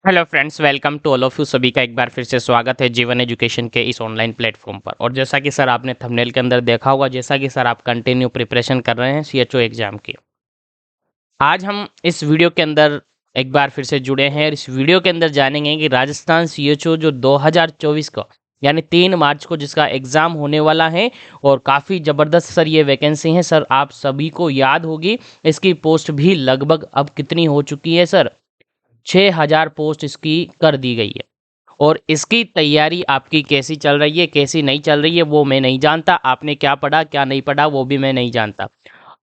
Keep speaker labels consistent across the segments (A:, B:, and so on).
A: Hello friends, welcome to all of you. सभी का एक बार फिर से स्वागत है जीवन एजुकेशन के इस ऑनलाइन प्लेटफॉर्म पर। और जैसा कि सर आपने थंबनेल के अंदर देखा होगा, जैसा कि सर आप कंटिन्यू प्रिपरेशन कर रहे हैं सीएचओ एग्जाम की, आज हम इस वीडियो के अंदर एक बार फिर से जुड़े हैं और इस वीडियो के अंदर जानेंगे कि राजस्थान सीएचओ जो 2024 को यानी 3 मार्च को जिसका एग्ज़ाम होने वाला है और काफ़ी ज़बरदस्त सर ये वैकेंसी है। सर आप सभी को याद होगी इसकी पोस्ट भी लगभग अब कितनी हो चुकी है सर, 6000 पोस्ट इसकी कर दी गई है। और इसकी तैयारी आपकी कैसी चल रही है, कैसी नहीं चल रही है, वो मैं नहीं जानता। आपने क्या पढ़ा क्या नहीं पढ़ा वो भी मैं नहीं जानता,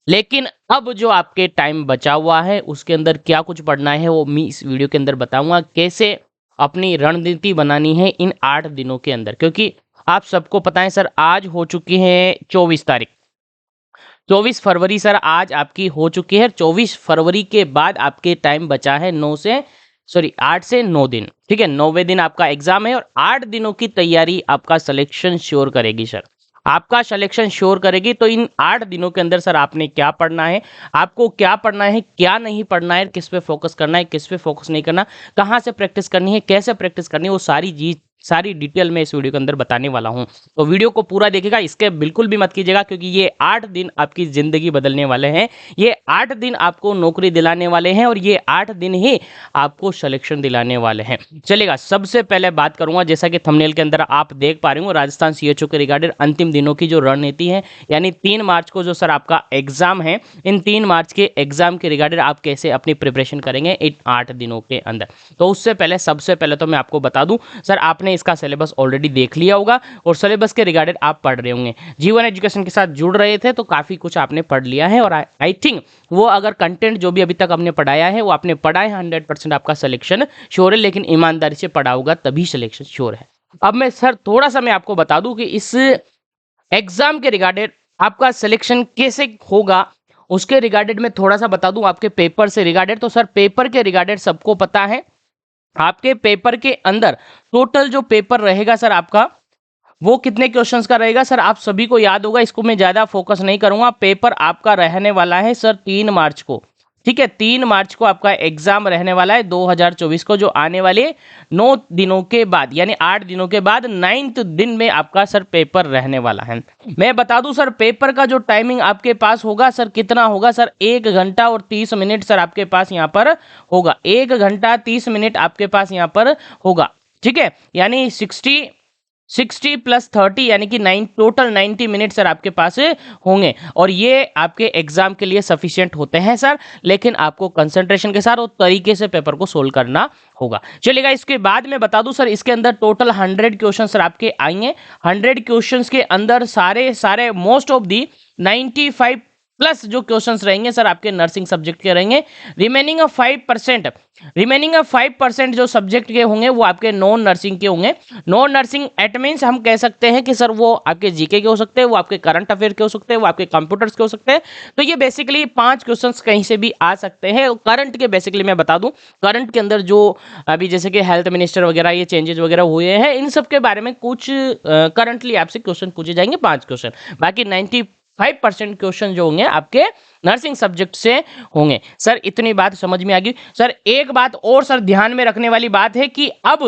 A: लेकिन अब जो आपके टाइम बचा हुआ है उसके अंदर क्या कुछ पढ़ना है वो मैं इस वीडियो के अंदर बताऊंगा। कैसे अपनी रणनीति बनानी है इन 8 दिनों के अंदर, क्योंकि आप सबको पता है सर आज हो चुकी है 24 तारीख, 24 फरवरी सर आज आपकी हो चुकी है। 24 फरवरी के बाद आपके टाइम बचा है 8 से 9 दिन। ठीक है, 9वें दिन आपका एग्जाम है और 8 दिनों की तैयारी आपका सिलेक्शन श्योर करेगी सर, आपका सिलेक्शन श्योर करेगी। तो इन 8 दिनों के अंदर सर आपने क्या पढ़ना है, आपको क्या पढ़ना है, क्या नहीं पढ़ना है, किस पे फोकस करना है, किस पे फोकस नहीं करना, कहाँ से प्रैक्टिस करनी है, कैसे प्रैक्टिस करनी है, वो सारी डिटेल में इस वीडियो के अंदर बताने वाला हूं। तो वीडियो को पूरा देखिएगा, इसके बिल्कुल भी मत कीजिएगा, क्योंकि ये 8 दिन आपकी जिंदगी बदलने वाले हैं। ये 8 दिन आपको नौकरी दिलाने वाले हैं और ये 8 दिन ही आपको सिलेक्शन दिलाने वाले हैं। चलेगा, सबसे पहले बात करूंगा, जैसा कि थंबनेल के अंदर आप देख पा रहे हो, राजस्थान सीएचओ के रिगार्डेड अंतिम दिनों की जो रणनीति है, यानी 3 मार्च को जो सर आपका एग्जाम है, इन 3 मार्च के एग्जाम के रिगार्डेड आप कैसे अपनी प्रिपरेशन करेंगे इन 8 दिनों के अंदर। तो उससे पहले सबसे पहले तो मैं आपको बता दूं सर, आपने इसका सिलेबस ऑलरेडी देख लिया होगा और सिलेबस के रिगार्डेड आप पढ़ रहे होंगे। जीवन एजुकेशन के साथ जुड़ रहे थे तो काफी कुछ आपने पढ़ लिया है और आई थिंक वो अगर कंटेंट जो भी अभी तक हमने पढ़ाया है वो आपने पढ़ा है, 100% आपका सिलेक्शन श्योर है। लेकिन ईमानदारी से पढ़ा होगा तभी सिलेक्शन श्योर है। अब मैं सर थोड़ा सा मैं आपको बता दूं कि इस एग्जाम के रिगार्डेड आपका सिलेक्शन कैसे होगा, उसके रिगार्डेड मैं थोड़ा सा बता दूं। आपके पेपर से रिगार्डेड, तो सर पेपर के रिगार्डेड सबको पता है, आपके पेपर के अंदर टोटल जो पेपर रहेगा सर आपका, वो कितने क्वेश्चंस का रहेगा सर आप सभी को याद होगा। इसको मैं ज्यादा फोकस नहीं करूंगा। पेपर आपका रहने वाला है सर 3 मार्च को। ठीक है, 3 मार्च को आपका एग्जाम रहने वाला है 2024 को, जो आने वाले 9 दिनों के बाद यानी 8 दिनों के बाद 9th दिन में आपका सर पेपर रहने वाला है। मैं बता दूं सर, पेपर का जो टाइमिंग आपके पास होगा सर कितना होगा सर, 1 घंटा और 30 मिनट सर आपके पास यहाँ पर होगा। 1 घंटा 30 मिनट आपके पास यहाँ पर होगा। ठीक है, यानी 60 प्लस 30 यानी कि टोटल 90 मिनट सर आपके पास होंगे और ये आपके एग्जाम के लिए सफिशिएंट होते हैं सर। लेकिन आपको कंसंट्रेशन के साथ और तरीके से पेपर को सोल्व करना होगा। चलेगा, इसके बाद मैं बता दूं सर, इसके अंदर टोटल 100 क्वेश्चन सर आपके आएंगे। 100 क्वेश्चंस के अंदर सारे मोस्ट ऑफ दी 95 प्लस जो क्वेश्चंस रहेंगे सर आपके नर्सिंग सब्जेक्ट के रहेंगे। रिमेनिंग 5% जो सब्जेक्ट के होंगे वो आपके नॉन नर्सिंग के होंगे। नॉन नर्सिंग एट मीन्स हम कह सकते हैं कि सर वो आपके जीके के हो सकते हैं, वो आपके करंट अफेयर के हो सकते हैं, वो आपके कंप्यूटर्स के हो सकते हैं। तो ये बेसिकली 5 क्वेश्चंस कहीं से भी आ सकते हैं। करंट के बेसिकली मैं बता दूं, करंट के अंदर जो अभी जैसे कि हेल्थ मिनिस्टर वगैरह ये चेंजेस वगैरह हुए हैं, इन सब के बारे में कुछ करंटली आपसे क्वेश्चन पूछे जाएंगे, 5 क्वेश्चन। बाकी 95% क्वेश्चन जो होंगे आपके नर्सिंग सब्जेक्ट से होंगे। सर इतनी बात समझ में आ गई। सर एक बात और सर ध्यान में रखने वाली बात है कि अब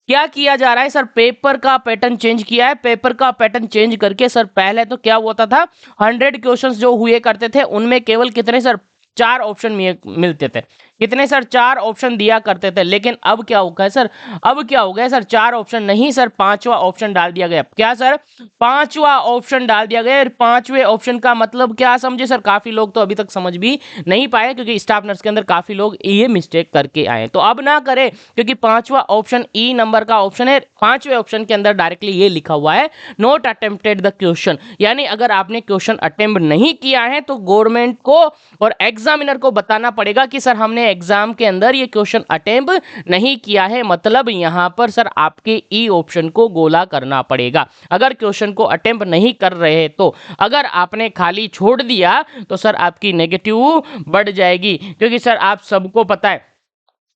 A: क्या किया जा रहा है सर, पेपर का पैटर्न चेंज किया है। पेपर का पैटर्न चेंज करके सर पहले तो क्या होता था, 100 क्वेश्चंस जो हुए करते थे उनमें केवल कितने सर 4 ऑप्शन मिलते थे। कितने सर 4 ऑप्शन दिया करते थे। लेकिन अब क्या हो गया सर, अब क्या हो गया सर, 4 ऑप्शन नहीं सर 5वां ऑप्शन डाल दिया गया। क्या सर, 5वां ऑप्शन डाल दिया गया। 5वें ऑप्शन का मतलब क्या समझे सर, काफी लोग तो अभी तक समझ भी नहीं पाए, क्योंकि स्टाफ नर्स के अंदर काफी लोग ये मिस्टेक करके आए। तो अब ना करें, क्योंकि 5वां ऑप्शन ई नंबर का ऑप्शन है। 5वें ऑप्शन के अंदर डायरेक्टली ये लिखा हुआ है, नॉट अटेम्प्टेड द क्वेश्चन, यानी अगर आपने क्वेश्चन अटेम्प्ट नहीं किया है तो गवर्नमेंट को और एग्जामिनर को बताना पड़ेगा कि सर हमने एग्जाम के अंदर ये क्वेश्चन अटेम्प्ट नहीं किया है। मतलब यहां पर सर आपके ई ऑप्शन को गोला करना पड़ेगा। अगर क्वेश्चन को अटेम्प्ट नहीं कर रहे तो अगर आपने खाली छोड़ दिया तो सर आपकी नेगेटिव बढ़ जाएगी, क्योंकि सर आप सबको पता है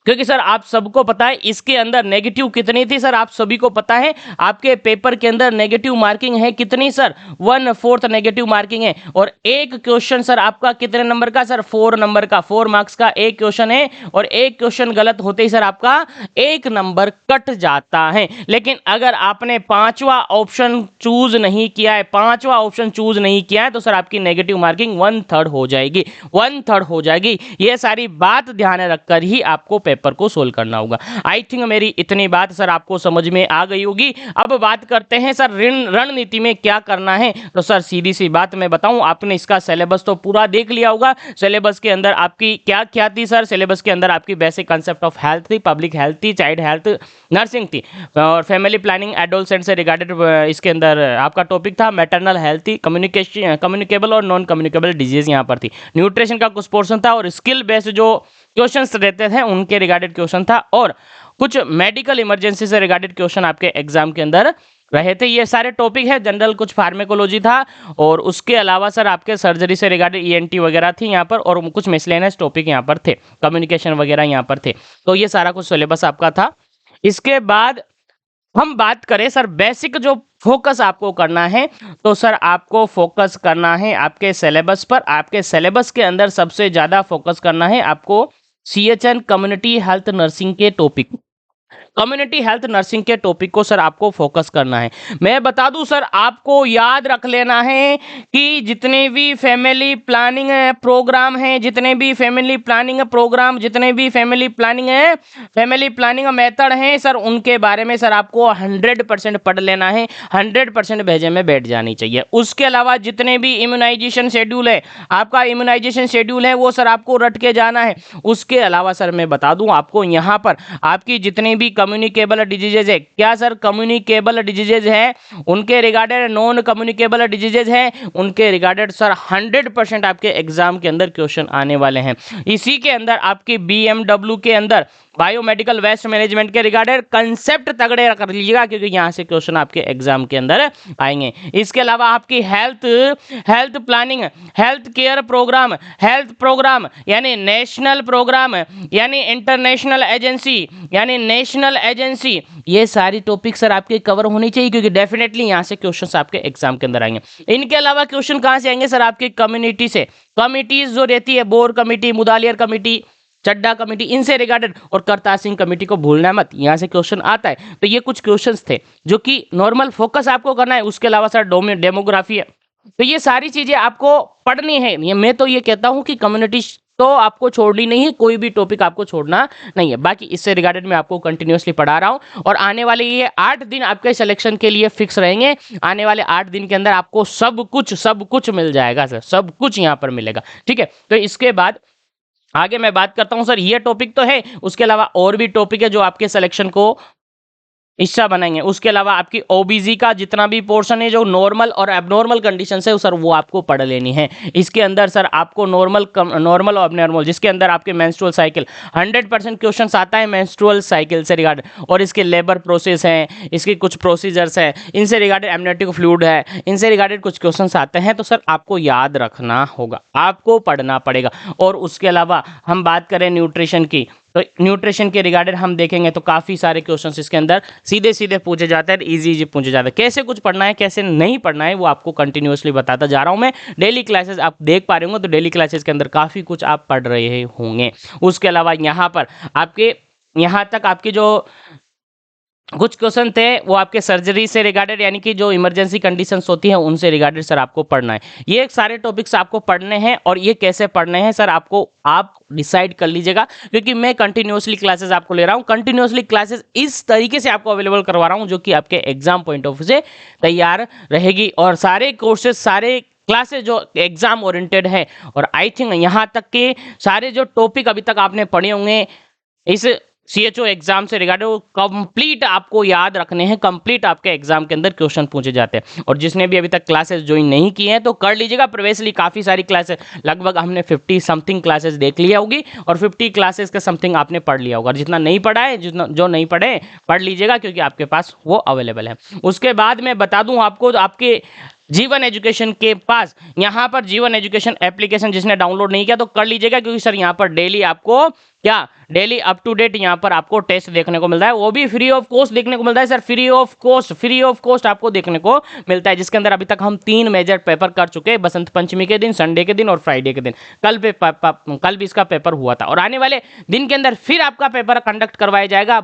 A: क्योंकि सर आप सबको पता है इसके अंदर नेगेटिव कितनी थी सर, आप सभी को पता है आपके पेपर के अंदर नेगेटिव मार्किंग है कितनी सर, 1/4 नेगेटिव मार्किंग है। और एक क्वेश्चन सर आपका कितने नंबर का सर, 4 नंबर का, 4 मार्क्स का एक क्वेश्चन है। और एक क्वेश्चन गलत होते ही सर आपका 1 नंबर कट जाता है। लेकिन अगर आपने पांचवा ऑप्शन चूज नहीं किया है, पांचवा ऑप्शन चूज नहीं किया है, तो सर आपकी नेगेटिव मार्किंग 1/3 हो जाएगी, 1/3 हो जाएगी। ये सारी बात ध्यान रखकर ही आपको पेपर को सोल्व करना होगा। आई थिंक मेरी इतनी बात सर आपको समझ में आ गई होगी। अब बात करते हैं सर रणनीति में क्या करना है। तो सर सीधी सी बात मैं बताऊं, आपने इसका सिलेबस तो पूरा देख लिया होगा। सिलेबस के अंदर आपकी क्या क्या थी सर, सिलेबस के अंदर आपकी बेसिक कंसेप्ट ऑफ हेल्थ थी, पब्लिक हेल्थ थी, चाइल्ड हेल्थ, नर्सिंग थी, और फैमिली प्लानिंग एडोलसेंट से रिगार्डेड इसके अंदर आपका टॉपिक था मैटरनल हेल्थ थी, कम्युनिकेशन कम्युनिकेबल और नॉन कम्युनिकेबल डिजीज यहाँ पर थी, न्यूट्रिशन का कुछ पोर्शन था, और स्किल बेस्ड जो क्वेश्चंस रहते थे उनके रिगार्डेड क्वेश्चन था, और कुछ मेडिकल इमरजेंसी से रिगार्डेड क्वेश्चन आपके एग्जाम के अंदर रहे थे। ये सारे टॉपिक है। जनरल कुछ फार्मेकोलॉजी था, और उसके अलावा सर आपके सर्जरी से रिगार्डेड ईएनटी वगैरह थी यहाँ पर, और कुछ मिसलेनियस टॉपिक यहाँ पर थे, कम्युनिकेशन वगैरह यहाँ पर थे। तो ये सारा कुछ सिलेबस आपका था। इसके बाद हम बात करें सर बेसिक जो फोकस आपको करना है, तो सर आपको फोकस करना है आपके सिलेबस पर। आपके सिलेबस के अंदर सबसे ज्यादा फोकस करना है आपको CHN कम्युनिटी हेल्थ नर्सिंग के टॉपिक, कम्युनिटी हेल्थ नर्सिंग के टॉपिक को सर आपको फोकस करना है। मैं बता दूं सर, आपको याद रख लेना है कि जितने भी फैमिली प्लानिंग प्रोग्राम हैं, जितने भी फैमिली प्लानिंग प्रोग्राम, जितने भी फैमिली प्लानिंग है, फैमिली प्लानिंग मेथड हैं सर, उनके बारे में सर आपको 100% पढ़ लेना है, 100% भेजे में बैठ जानी चाहिए। उसके अलावा जितने भी इम्यूनाइजेशन शेड्यूल है, आपका इम्यूनाइजेशन शेड्यूल है वो सर आपको रट के जाना है। उसके अलावा सर मैं बता दूं आपको, यहाँ पर आपकी जितने भी कम्युनिकेबल डिजीजेज है, क्या सर कम्युनिकेबल डिजीजेज है, उनके रिगार्डेड नॉन कम्युनिकेबल डिजीजेज है, उनके रिगार्डेड सर 100% आपके एग्जाम के अंदर क्वेश्चन आने वाले हैं। इसी के अंदर आपकी BMW के अंदर बायोमेडिकल वेस्ट मैनेजमेंट के रिगार्डेड कंसेप्ट तगड़े कर लीजिएगा, क्योंकि यहां से क्वेश्चन आपके एग्जाम के अंदर आएंगे। इसके अलावा आपकी health planning, health care programme, health programme यानी नेशनल प्रोग्राम, यानी इंटरनेशनल एजेंसी, यानी नेशनल एजेंसी, ये सारी टॉपिक सर आपके कवर होनी चाहिए, क्योंकि डेफिनेटली यहां से क्वेश्चंस आपके एग्जाम के अंदर आएंगे। इनके अलावा क्वेश्चन कहां से आएंगे सर, आपकी कम्युनिटी से, कमिटीज जो रहती है, बोर कमिटी, मुदालियर कमिटी, चड्डा कमेटी, इनसे रिगार्डेड, और करतार सिंह कमेटी को भूलना मत, यहां से क्वेश्चन आता है। तो ये कुछ क्वेश्चंस थे जो कि नॉर्मल फोकस आपको करना है। उसके अलावा सर डेमोग्राफी है, तो ये सारी चीजें आपको पढ़नी है। ये मैं तो ये कहता हूं कि कम्युनिटी तो आपको छोड़नी नहीं है, कोई भी टॉपिक आपको छोड़ना नहीं है। बाकी इससे रिगार्डेड मैं आपको कंटिन्यूअसली पढ़ा रहा हूं, और आने वाले ये 8 दिन आपके सिलेक्शन के लिए फिक्स रहेंगे। आने वाले 8 दिन के अंदर आपको सब कुछ मिल जाएगा सर, सब कुछ यहाँ पर मिलेगा, ठीक है। तो इसके बाद आगे मैं बात करता हूं सर, ये टॉपिक तो है, उसके अलावा और भी टॉपिक है जो आपके सिलेक्शन को हिस्सा बनाएंगे। उसके अलावा आपकी ओबीसी का जितना भी पोर्शन है, जो नॉर्मल और एबनॉर्मल कंडीशन है सर, वो आपको पढ़ लेनी है। इसके अंदर सर आपको नॉर्मल और एबनॉर्मल, जिसके अंदर आपके मेंस्ट्रुअल साइकिल 100% क्वेश्चन आता है मेंस्ट्रुअल साइकिल से रिगार्ड, और इसके लेबर प्रोसेस हैं, इसके कुछ प्रोसीजर्स हैं, इनसे रिगार्डेड एमनियोटिक फ्लूइड है, इनसे रिगार्डेड कुछ क्वेश्चन आते हैं। तो सर आपको याद रखना होगा, आपको पढ़ना पड़ेगा। और उसके अलावा हम बात करें न्यूट्रिशन की, तो न्यूट्रिशन के रिगार्डेड हम देखेंगे तो काफ़ी सारे क्वेश्चंस इसके अंदर सीधे सीधे पूछे जाते हैं, इजी पूछे जाते हैं। कैसे कुछ पढ़ना है, कैसे नहीं पढ़ना है, वो आपको कंटिन्यूअसली बताता जा रहा हूं मैं। डेली क्लासेस आप देख पा रहे होंगे, तो डेली क्लासेस के अंदर काफ़ी कुछ आप पढ़ रहे होंगे। उसके अलावा यहाँ पर आपके यहाँ तक आपकी जो कुछ क्वेश्चन थे वो आपके सर्जरी से रिगार्डेड, यानी कि जो इमरजेंसी कंडीशंस होती हैं उनसे रिगार्डेड सर आपको पढ़ना है। ये सारे टॉपिक्स आपको पढ़ने हैं, और ये कैसे पढ़ने हैं सर आपको आप डिसाइड कर लीजिएगा, क्योंकि मैं कंटिन्यूअसली क्लासेस आपको ले रहा हूँ। कंटिन्यूअसली क्लासेस इस तरीके से आपको अवेलेबल करवा रहा हूँ जो कि आपके एग्जाम पॉइंट ऑफ व्यू से तैयार रहेगी, और सारे कोर्सेज, सारे क्लासेस जो एग्जाम ओरिएंटेड है। और आई थिंक यहाँ तक के सारे जो टॉपिक अभी तक आपने पढ़े होंगे इस CHO एग्जाम से रिगार्डेड, वो कंप्लीट आपको याद रखने हैं, कंप्लीट आपके एग्जाम के अंदर क्वेश्चन पूछे जाते हैं। और जिसने भी अभी तक क्लासेस ज्वाइन नहीं किए हैं तो कर लीजिएगा। प्रीवियसली काफ़ी सारी क्लासेस, लगभग हमने 50 समथिंग क्लासेस देख लिया होगी, और 50 क्लासेस का समथिंग आपने पढ़ लिया होगा। जितना नहीं पढ़ा है, जो नहीं पढ़े, पढ़ लीजिएगा, क्योंकि आपके पास वो अवेलेबल है। उसके बाद मैं बता दूं आपको, आपके जीवन एजुकेशन के पास यहाँ पर जीवन एजुकेशन एप्लीकेशन जिसने डाउनलोड नहीं किया तो कर लीजिएगा, क्योंकि सर यहाँ पर डेली आपको क्या डेली अप टू डेट यहाँ पर आपको टेस्ट देखने को मिलता है, वो भी फ्री ऑफ कॉस्ट देखने को मिलता है सर। फ्री ऑफ कॉस्ट आपको देखने को मिलता है, जिसके अंदर अभी तक हम 3 मेजर पेपर कर चुके हैं, बसंत पंचमी के दिन, संडे के दिन और फ्राइडे के दिन। कल भी इसका पेपर हुआ था और आने वाले दिन के अंदर फिर आपका पेपर कंडक्ट करवाया जाएगा,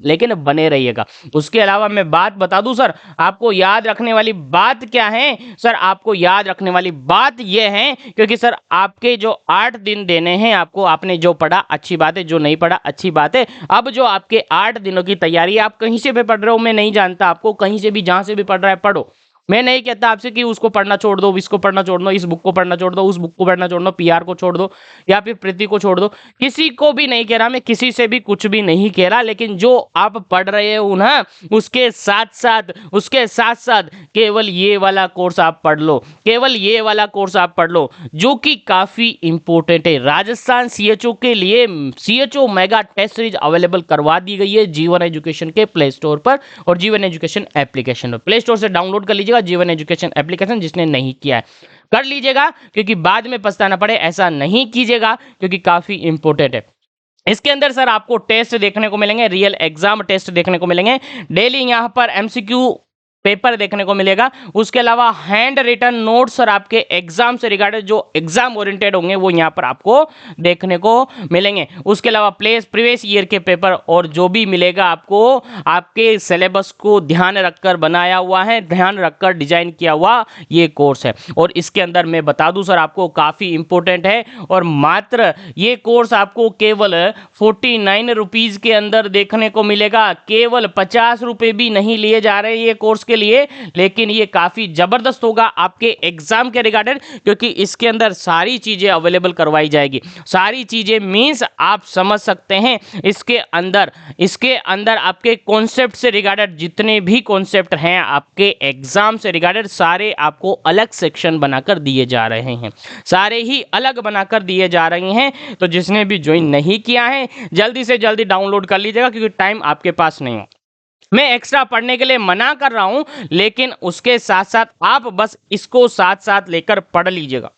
A: लेकिन बने रहिएगा। उसके अलावा मैं बात बता दूं सर, आपको याद रखने वाली बात क्या है सर, आपको याद रखने वाली बात यह है, क्योंकि सर आपके जो 8 दिन देने हैं आपको, आपने जो पढ़ा अच्छी बात है, जो नहीं पढ़ा अच्छी बात है। अब जो आपके 8 दिनों की तैयारी, आप कहीं से भी पढ़ रहे हो, मैं नहीं जानता, आपको कहीं से भी जहां से भी पढ़ रहा है पढ़ो। मैं नहीं कहता आपसे कि उसको पढ़ना छोड़ दो, इसको पढ़ना छोड़ दो, इस बुक को पढ़ना छोड़ दो, उस बुक को पढ़ना छोड़ दो, पीआर को छोड़ दो या फिर प्रीति को छोड़ दो, किसी को भी नहीं कह रहा मैं, किसी से भी कुछ भी नहीं कह रहा। लेकिन जो आप पढ़ रहे हो ना, उसके साथ साथ केवल ये वाला कोर्स आप पढ़ लो, केवल ये वाला कोर्स आप पढ़ लो, जो कि काफी इंपॉर्टेंट है। राजस्थान सीएचओ के लिए CHO mega test series available करवा दी गई है जीवन एजुकेशन के प्ले स्टोर पर और जीवन एजुकेशन एप्लीकेशन पर। प्ले स्टोर से डाउनलोड कर लीजिएगा जीवन एजुकेशन एप्लीकेशन, जिसने नहीं किया है कर लीजिएगा, क्योंकि बाद में पछताना पड़े ऐसा नहीं कीजिएगा, क्योंकि काफी इंपॉर्टेंट है। इसके अंदर सर आपको टेस्ट देखने को मिलेंगे, रियल एग्जाम टेस्ट देखने को मिलेंगे, डेली यहां पर एमसीक्यू पेपर देखने को मिलेगा। उसके अलावा हैंड रिटन नोट्स और आपके एग्जाम से रिगार्डेड जो एग्जाम ओरिएंटेड होंगे वो यहाँ पर आपको देखने को मिलेंगे। उसके अलावा प्रीवियस ईयर के पेपर और जो भी मिलेगा आपको, आपके सिलेबस को ध्यान रखकर बनाया हुआ है, ध्यान रखकर डिजाइन किया हुआ ये कोर्स है। और इसके अंदर मैं बता दूं सर आपको काफी इंपॉर्टेंट है, और मात्र ये कोर्स आपको केवल 49 रुपीज के अंदर देखने को मिलेगा। केवल 50 रुपए भी नहीं लिए जा रहे ये कोर्स के लिए, लेकिन ये काफी जबरदस्त होगा आपके एग्जाम के रिगार्डेड, क्योंकि इसके अंदर सारी चीजें अवेलेबल करवाई जाएगी। सारी चीजें मींस आप समझ सकते हैं, इसके अंदर आपके कॉन्सेप्ट से रिगार्डेड जितने भी कॉन्सेप्ट हैं आपके एग्जाम से रिगार्डेड, सारे आपको अलग सेक्शन बनाकर दिए जा रहे हैं, सारे ही अलग बनाकर दिए जा रहे हैं। तो जिसने भी ज्वाइन नहीं किया है जल्दी से जल्दी डाउनलोड कर लीजिएगा, क्योंकि टाइम आपके पास नहीं है। मैं एक्स्ट्रा पढ़ने के लिए मना कर रहा हूं, लेकिन उसके साथ साथ आप बस इसको साथ साथ लेकर पढ़ लीजिएगा,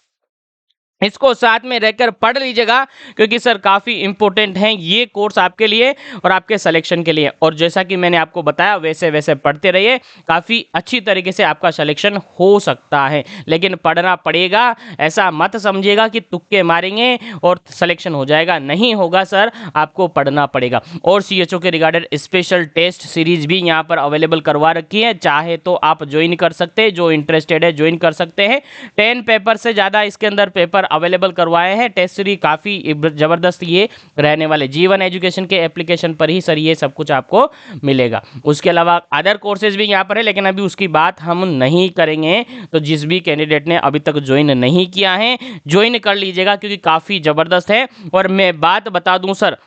A: इसको साथ में रहकर पढ़ लीजिएगा, क्योंकि सर काफ़ी इंपॉर्टेंट है ये कोर्स आपके लिए और आपके सिलेक्शन के लिए। और जैसा कि मैंने आपको बताया वैसे वैसे पढ़ते रहिए, काफ़ी अच्छी तरीके से आपका सिलेक्शन हो सकता है। लेकिन पढ़ना पड़ेगा, ऐसा मत समझिएगा कि तुक्के मारेंगे और सिलेक्शन हो जाएगा, नहीं होगा सर, आपको पढ़ना पड़ेगा। और सीएचओ के रिगार्डेड स्पेशल टेस्ट सीरीज भी यहाँ पर अवेलेबल करवा रखी है, चाहे तो आप ज्वाइन कर सकते हैं, जो इंटरेस्टेड है ज्वाइन कर सकते हैं। 10 पेपर से ज़्यादा इसके अंदर पेपर अवेलेबल करवाए हैं। टेस्ट सीरीज काफ़ी ज़बरदस्त ये रहने वाले, जीवन एजुकेशन के एप्लीकेशन पर ही सर ये सब कुछ आपको मिलेगा। उसके अलावा अदर कोर्सेज भी यहाँ पर है, लेकिन अभी उसकी बात हम नहीं करेंगे। तो जिस भी कैंडिडेट ने अभी तक ज्वाइन नहीं किया है ज्वाइन कर लीजिएगा, क्योंकि काफ़ी ज़बरदस्त है। और मैं बात बता दूं सर,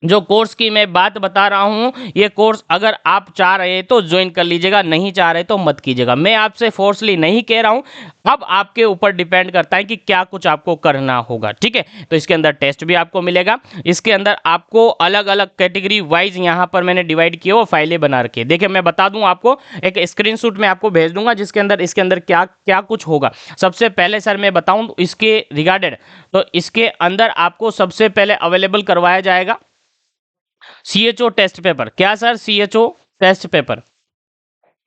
A: जो कोर्स की मैं बात बता रहा हूं, ये कोर्स अगर आप चाह रहे हैं तो ज्वाइन कर लीजिएगा, नहीं चाह रहे तो मत कीजिएगा। मैं आपसे फोर्सली नहीं कह रहा हूं, अब आपके ऊपर डिपेंड करता है कि क्या कुछ आपको करना होगा, ठीक है। तो इसके अंदर टेस्ट भी आपको मिलेगा, इसके अंदर आपको अलग अलग कैटेगरी वाइज यहाँ पर मैंने डिवाइड किए वो फाइलें बना रखी है। देखिए मैं बता दूं आपको, एक स्क्रीनशॉट मैं आपको भेज दूंगा जिसके अंदर इसके अंदर क्या क्या कुछ होगा। सबसे पहले सर मैं बताऊं इसके रिगार्डेड, तो इसके अंदर आपको सबसे पहले अवेलेबल करवाया जाएगा सीएचओ टेस्ट पेपर। क्या sir? CHO test paper,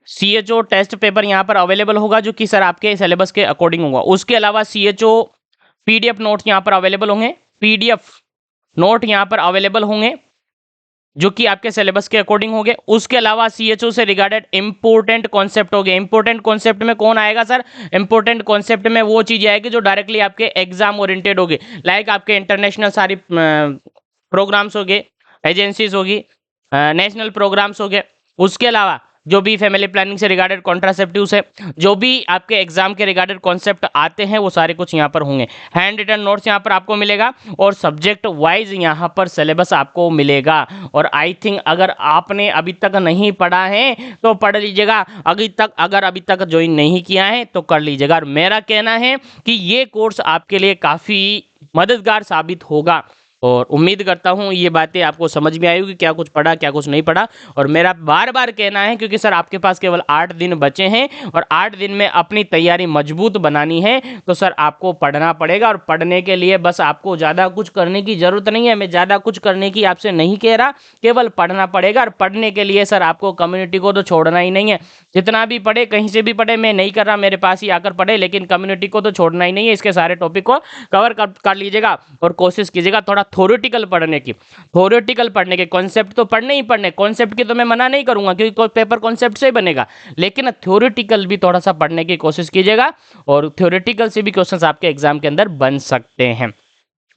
A: CHO test paper यहाँ पर अवेलेबल होगा, जो कि सर आपके सिलेबस के अकॉर्डिंग होगा। उसके अलावा सीएचओ पीडीएफ नोट यहाँ पर अवेलेबल होंगे, पीडीएफ नोट यहाँ पर अवेलेबल होंगे जो कि आपके सिलेबस के अकॉर्डिंग होंगे। उसके अलावा सीएचओ से रिगार्डेड इंपॉर्टेंट कॉन्सेप्ट हो गए। इंपॉर्टेंट कॉन्सेप्ट में कौन आएगा सर? इंपॉर्टेंट कॉन्सेप्ट में वो चीज आएगी जो डायरेक्टली आपके एग्जाम ओरिएंटेड होगी, लाइक आपके इंटरनेशनल सारी प्रोग्राम्स हो गए, एजेंसीज होगी, नेशनल प्रोग्राम्स हो गए। उसके अलावा जो भी फैमिली प्लानिंग से रिगार्डेड कॉन्ट्रासेप्टिव्स है, जो भी आपके एग्जाम के रिगार्डेड कॉन्सेप्ट आते हैं वो सारे कुछ यहाँ पर होंगे। हैंड रिटन नोट्स यहाँ पर आपको मिलेगा और सब्जेक्ट वाइज यहाँ पर सिलेबस आपको मिलेगा। और आई थिंक अगर आपने अभी तक नहीं पढ़ा है तो पढ़ लीजिएगा, अगर अभी तक ज्वाइन नहीं किया है तो कर लीजिएगा। और मेरा कहना है कि ये कोर्स आपके लिए काफ़ी मददगार साबित होगा, और उम्मीद करता हूँ ये बातें आपको समझ में आई होगी, क्या कुछ पढ़ा क्या कुछ नहीं पढ़ा। और मेरा बार बार कहना है, क्योंकि सर आपके पास केवल 8 दिन बचे हैं और 8 दिन में अपनी तैयारी मजबूत बनानी है, तो सर आपको पढ़ना पड़ेगा। और पढ़ने के लिए बस आपको ज़्यादा कुछ करने की ज़रूरत नहीं है, मैं ज़्यादा कुछ करने की आपसे नहीं कह रहा, केवल पढ़ना पड़ेगा। और पढ़ने के लिए सर आपको कम्युनिटी को तो छोड़ना ही नहीं है, जितना भी पढ़े कहीं से भी पढ़े, मैं नहीं कर रहा मेरे पास ही आकर पढ़े, लेकिन कम्युनिटी को तो छोड़ना ही नहीं है। इसके सारे टॉपिक को कवर कर लीजिएगा और कोशिश कीजिएगा थोड़ा थ्योरेटिकल पढ़ने की। थ्योरेटिकल पढ़ने के, कॉन्सेप्ट तो पढ़ने ही पढ़ने, कॉन्सेप्ट की तो मैं मना नहीं करूंगा क्योंकि पेपर कॉन्सेप्ट से ही बनेगा, लेकिन थ्योरेटिकल भी थोड़ा सा पढ़ने की कोशिश कीजिएगा और थ्योरेटिकल से भी क्वेश्चंस आपके एग्जाम के अंदर बन सकते हैं।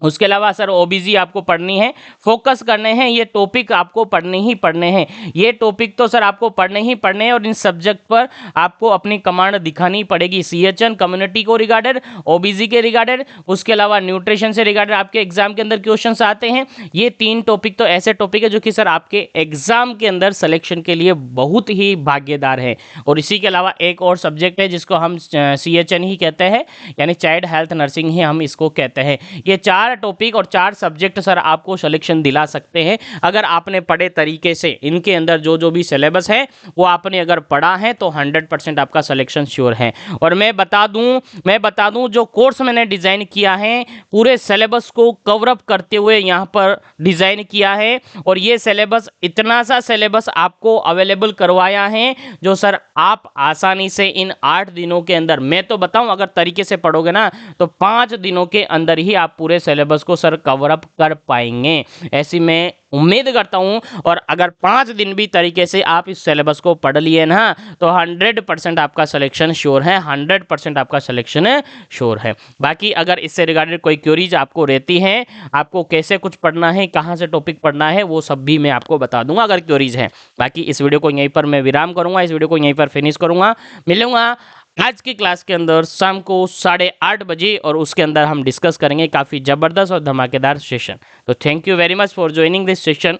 A: उसके अलावा सर ओबीजी आपको पढ़नी है, फोकस करने हैं, ये टॉपिक आपको पढ़ने ही पढ़ने हैं, ये टॉपिक तो सर आपको पढ़ने ही पढ़ने हैं। और इन सब्जेक्ट पर आपको अपनी कमांड दिखानी पड़ेगी, सीएचएन कम्युनिटी को रिगार्डेड, ओबीजी के रिगार्डेड, उसके अलावा न्यूट्रिशन से रिगार्डेड आपके एग्जाम के अंदर क्वेश्चंस आते हैं। ये 3 टॉपिक तो ऐसे टॉपिक है जो कि सर आपके एग्जाम के अंदर सिलेक्शन के लिए बहुत ही भागीदार है। और इसी के अलावा एक और सब्जेक्ट है जिसको हम सीएचएन ही कहते हैं, यानी चाइल्ड हेल्थ नर्सिंग ही हम इसको कहते हैं। ये 4 टॉपिक और 4 सब्जेक्ट सर आपको सिलेक्शन दिला सकते हैं अगर आपने पढ़े तरीके से। इनके अंदर जो जो भी सिलेबस है वो आपने अगर पढ़ा है तो 100% आपका सिलेक्शन श्योर है। और मैं बता दूं जो कोर्स मैंने डिजाइन किया है पूरे सिलेबस को कवर अप करते हुए यहाँ पर डिजाइन किया है। और ये सिलेबस, इतना सा सिलेबस आपको अवेलेबल करवाया है जो सर आप आसानी से इन 8 दिनों के अंदर, मैं तो बताऊं अगर तरीके से पढ़ोगे ना तो 5 दिनों के अंदर ही आप पूरे सिलेबस को सर कवर अप कर पाएंगे, ऐसी मैं उम्मीद करता हूं। और अगर 5 दिन भी तरीके से आप इस सिलेबस को पढ़ लिए ना तो 100% आपका सिलेक्शन श्योर है, 100% आपका सिलेक्शन श्योर है। बाकी अगर इससे रिगार्डेड कोई क्वेरीज आपको रहती हैं, आपको कैसे कुछ पढ़ना है, कहां से टॉपिक पढ़ना है, वो सब भी मैं आपको बता दूंगा अगर क्वेरीज है। बाकी इस वीडियो को यहीं पर मैं विराम करूंगा, इस वीडियो को यहीं पर फिनिश करूंगा। मिलूंगा आज की क्लास के अंदर शाम को 8:30 बजे और उसके अंदर हम डिस्कस करेंगे काफ़ी ज़बरदस्त और धमाकेदार सेशन। तो thank you very much for joining this session.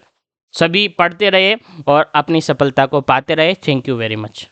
A: सभी पढ़ते रहे और अपनी सफलता को पाते रहे। Thank you very much.